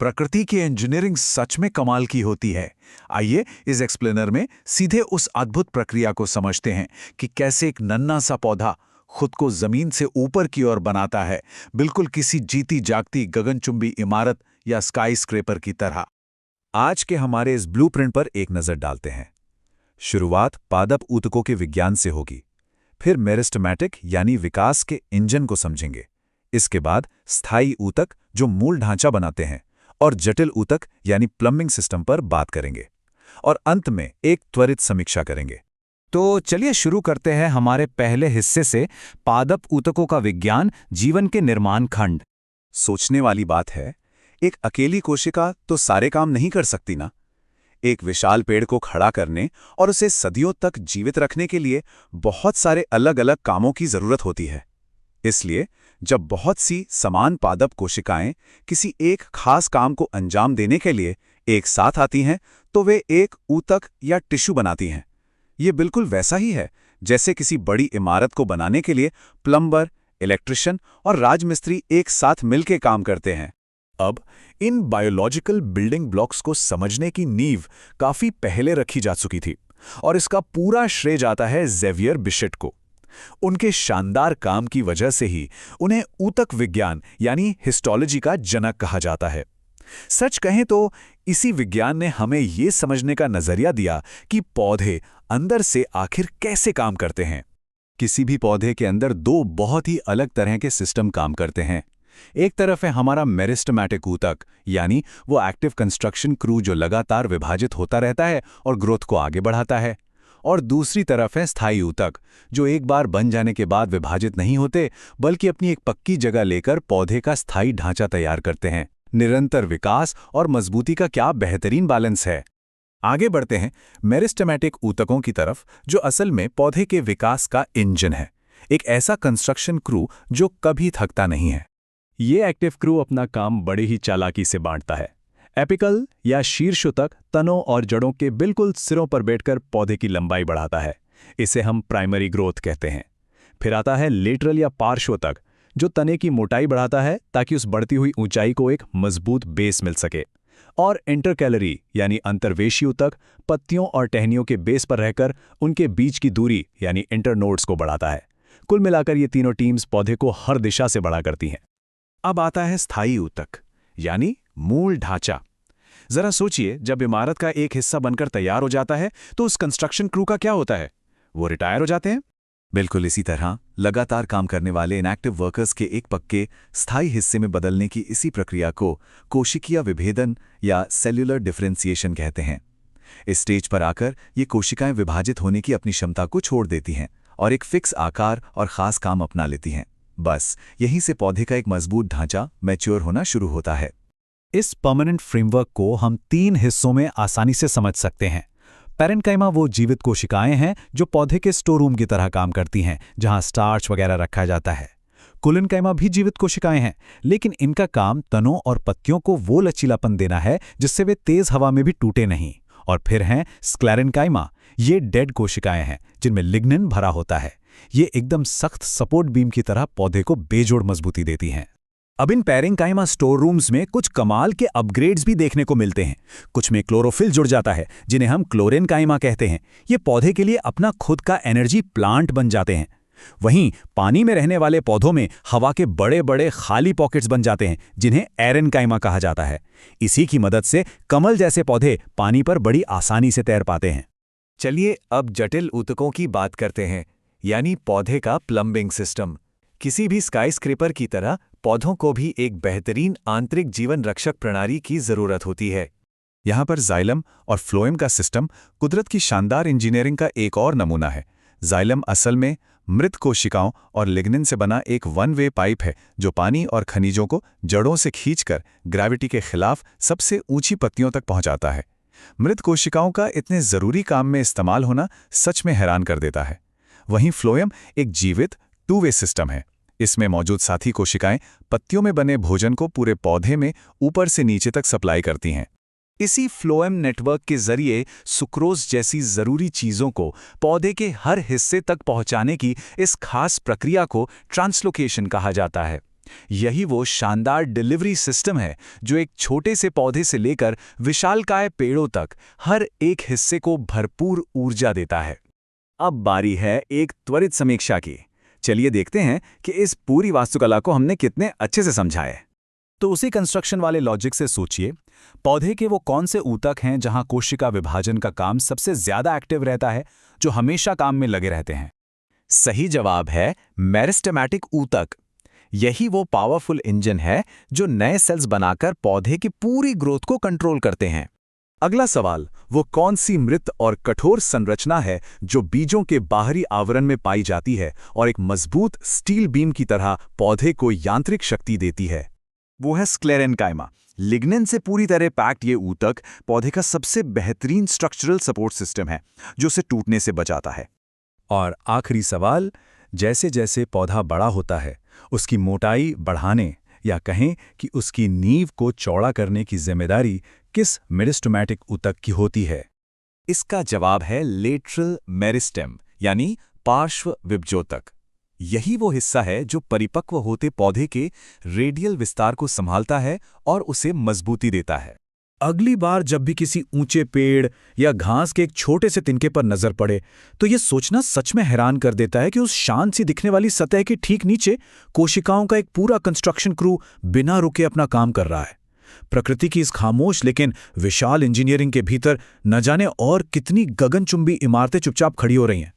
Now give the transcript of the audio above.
प्रकृति की इंजीनियरिंग सच में कमाल की होती है। आइए इस एक्सप्लेनर में सीधे उस अद्भुत प्रक्रिया को समझते हैं कि कैसे एक नन्हा सा पौधा खुद को जमीन से ऊपर की ओर बनाता है, बिल्कुल किसी जीती जागती गगनचुंबी इमारत या स्काई स्क्रेपर की तरह। आज के हमारे इस ब्लूप्रिंट पर एक नजर डालते हैं। शुरुआत पादप ऊतकों के विज्ञान से होगी, फिर मेरिस्टेमेटिक यानी विकास के इंजन को समझेंगे। इसके बाद स्थायी ऊतक जो मूल ढांचा बनाते हैं, और जटिल ऊतक यानी प्लम्बिंग सिस्टम पर बात करेंगे, और अंत में एक त्वरित समीक्षा करेंगे। तो चलिए शुरू करते हैं हमारे पहले हिस्से से, पादप ऊतकों का विज्ञान, जीवन के निर्माण खंड। सोचने वाली बात है, एक अकेली कोशिका तो सारे काम नहीं कर सकती ना। एक विशाल पेड़ को खड़ा करने और उसे सदियों तक जीवित रखने के लिए बहुत सारे अलग अलग कामों की जरूरत होती है। इसलिए जब बहुत सी समान पादप कोशिकाएं किसी एक खास काम को अंजाम देने के लिए एक साथ आती हैं, तो वे एक ऊतक या टिश्यू बनाती हैं। ये बिल्कुल वैसा ही है जैसे किसी बड़ी इमारत को बनाने के लिए प्लम्बर, इलेक्ट्रिशियन और राजमिस्त्री एक साथ मिलकर काम करते हैं। अब इन बायोलॉजिकल बिल्डिंग ब्लॉक्स को समझने की नींव काफी पहले रखी जा चुकी थी, और इसका पूरा श्रेय जाता है ज़ेवियर बिशेट को। उनके शानदार काम की वजह से ही उन्हें ऊतक विज्ञान यानी हिस्टोलॉजी का जनक कहा जाता है। सच कहें तो इसी विज्ञान ने हमें ये समझने का नजरिया दिया कि पौधे अंदर से आखिर कैसे काम करते हैं। किसी भी पौधे के अंदर दो बहुत ही अलग तरह के सिस्टम काम करते हैं। एक तरफ है हमारा मेरिस्टेमेटिक ऊतक, यानी वो एक्टिव कंस्ट्रक्शन क्रू जो लगातार विभाजित होता रहता है और ग्रोथ को आगे बढ़ाता है। और दूसरी तरफ है स्थायी ऊतक, जो एक बार बन जाने के बाद विभाजित नहीं होते, बल्कि अपनी एक पक्की जगह लेकर पौधे का स्थायी ढांचा तैयार करते हैं। निरंतर विकास और मजबूती का क्या बेहतरीन बैलेंस है। आगे बढ़ते हैं मेरिस्टेमेटिक ऊतकों की तरफ, जो असल में पौधे के विकास का इंजन है। एक ऐसा कंस्ट्रक्शन क्रू जो कभी थकता नहीं है। ये एक्टिव क्रू अपना काम बड़ी ही चालाकी से बांटता है। एपिकल या शीर्ष ऊतक तनों और जड़ों के बिल्कुल सिरों पर बैठकर पौधे की लंबाई बढ़ाता है। इसे हम प्राइमरी ग्रोथ कहते हैं। फिर आता है लेटरल या पार्श्व ऊतक, जो तने की मोटाई बढ़ाता है ताकि उस बढ़ती हुई ऊंचाई को एक मजबूत बेस मिल सके। और इंटरकैलरी यानी अंतर्वेशी ऊतक पत्तियों और टहनियों के बेस पर रहकर उनके बीच की दूरी यानी इंटरनोड्स को बढ़ाता है। कुल मिलाकर ये तीनों टीम्स पौधे को हर दिशा से बड़ा करती हैं। अब आता है स्थायी ऊतक यानी मूल ढांचा। जरा सोचिए, जब इमारत का एक हिस्सा बनकर तैयार हो जाता है तो उस कंस्ट्रक्शन क्रू का क्या होता है? वो रिटायर हो जाते हैं। बिल्कुल इसी तरह लगातार काम करने वाले इनएक्टिव वर्कर्स के एक पक्के स्थायी हिस्से में बदलने की इसी प्रक्रिया को कोशिकीय विभेदन या सेल्युलर डिफरेंशिएशन कहते हैं। इस स्टेज पर आकर ये कोशिकाएं विभाजित होने की अपनी क्षमता को छोड़ देती हैं और एक फिक्स आकार और खास काम अपना लेती हैं। बस यहीं से पौधे का एक मजबूत ढांचा मैच्योर होना शुरू होता है। इस परमानेंट फ्रेमवर्क को हम 3 हिस्सों में आसानी से समझ सकते हैं। पैरेन्काइमा वो जीवित कोशिकाएं हैं जो पौधे के स्टोर रूम की तरह काम करती हैं, जहां स्टार्च वगैरह रखा जाता है। कोलिनकाइमा भी जीवित कोशिकाएं हैं, लेकिन इनका काम तनों और पत्तियों को वो लचीलापन देना है जिससे वे तेज हवा में भी टूटे नहीं। और फिर हैं स्क्लेरेन्काइमा, ये डेड कोशिकाएं हैं जिनमें लिग्निन भरा होता है। ये एकदम सख्त सपोर्ट बीम की तरह पौधे को बेजोड़ मजबूती देती हैं। अब इन पैरेन्काइमा स्टोर रूम्स में कुछ कमाल के अपग्रेड्स भी देखने को मिलते हैं। कुछ में क्लोरोफिल जुड़ जाता है, जिन्हें हम क्लोरेन्काइमा कहते हैं। ये पौधे के लिए अपना खुद का एनर्जी प्लांट बन जाते हैं। वहीं पानी में रहने वाले पौधों में हवा के बड़े बड़े खाली पॉकेट्स बन जाते हैं, जिन्हें एरेन्काइमा कहा जाता है। इसी की मदद से कमल जैसे पौधे पानी पर बड़ी आसानी से तैर पाते हैं। चलिए अब जटिल ऊतकों की बात करते हैं, यानी पौधे का प्लम्बिंग सिस्टम। किसी भी स्काईस्क्रेपर की तरह पौधों को भी एक बेहतरीन आंतरिक जीवन रक्षक प्रणाली की जरूरत होती है। यहाँ पर जाइलम और फ्लोएम का सिस्टम कुदरत की शानदार इंजीनियरिंग का एक और नमूना है। जाइलम असल में मृत कोशिकाओं और लिग्निन से बना एक वन वे पाइप है, जो पानी और खनिजों को जड़ों से खींचकर ग्रेविटी के खिलाफ सबसे ऊंची पत्तियों तक पहुंचाता है। मृत कोशिकाओं का इतने जरूरी काम में इस्तेमाल होना सच में हैरान कर देता है। वहीं फ्लोएम एक जीवित 2 वे सिस्टम है। इसमें मौजूद साथी कोशिकाएं पत्तियों में बने भोजन को पूरे पौधे में ऊपर से नीचे तक सप्लाई करती हैं। इसी फ्लोएम नेटवर्क के जरिए सुक्रोज जैसी जरूरी चीजों को पौधे के हर हिस्से तक पहुंचाने की इस खास प्रक्रिया को ट्रांसलोकेशन कहा जाता है। यही वो शानदार डिलीवरी सिस्टम है जो एक छोटे से पौधे से लेकर विशालकाय पेड़ों तक हर एक हिस्से को भरपूर ऊर्जा देता है। अब बारी है एक त्वरित समीक्षा की। चलिए देखते हैं कि इस पूरी वास्तुकला को हमने कितने अच्छे से समझा है। तो उसी कंस्ट्रक्शन वाले लॉजिक से सोचिए, पौधे के वो कौन से ऊतक हैं जहां कोशिका विभाजन का काम सबसे ज्यादा एक्टिव रहता है, जो हमेशा काम में लगे रहते हैं? सही जवाब है मेरिस्टेमेटिक ऊतक। यही वो पावरफुल इंजन है जो नए सेल्स बनाकर पौधे की पूरी ग्रोथ को कंट्रोल करते हैं। अगला सवाल, वो कौन सी मृत और कठोर संरचना है जो बीजों के बाहरी आवरण में पाई जाती है और एक मजबूत स्टील बीम की तरह पौधे को यांत्रिक शक्ति देती है? वो है स्क्लेरेन्काइमा। लिग्निन से पूरी तरह पैक्ड ये ऊतक पौधे का सबसे बेहतरीन स्ट्रक्चरल सपोर्ट सिस्टम है जो उसे टूटने से बचाता है। और आखिरी सवाल, जैसे जैसे पौधा बड़ा होता है उसकी मोटाई बढ़ाने या कहें कि उसकी नींव को चौड़ा करने की जिम्मेदारी किस मेरिस्टेमेटिक ऊतक की होती है? इसका जवाब है लेटरल मेरिस्टेम, यानी पार्श्व विभजोतक। यही वो हिस्सा है जो परिपक्व होते पौधे के रेडियल विस्तार को संभालता है और उसे मजबूती देता है। अगली बार जब भी किसी ऊंचे पेड़ या घास के एक छोटे से तिनके पर नजर पड़े तो यह सोचना सच में हैरान कर देता है कि उस शांत सी दिखने वाली सतह के ठीक नीचे कोशिकाओं का एक पूरा कंस्ट्रक्शन क्रू बिना रुके अपना काम कर रहा है। प्रकृति की इस खामोश लेकिन विशाल इंजीनियरिंग के भीतर न जाने और कितनी गगनचुंबी इमारतें चुपचाप खड़ी हो रही हैं।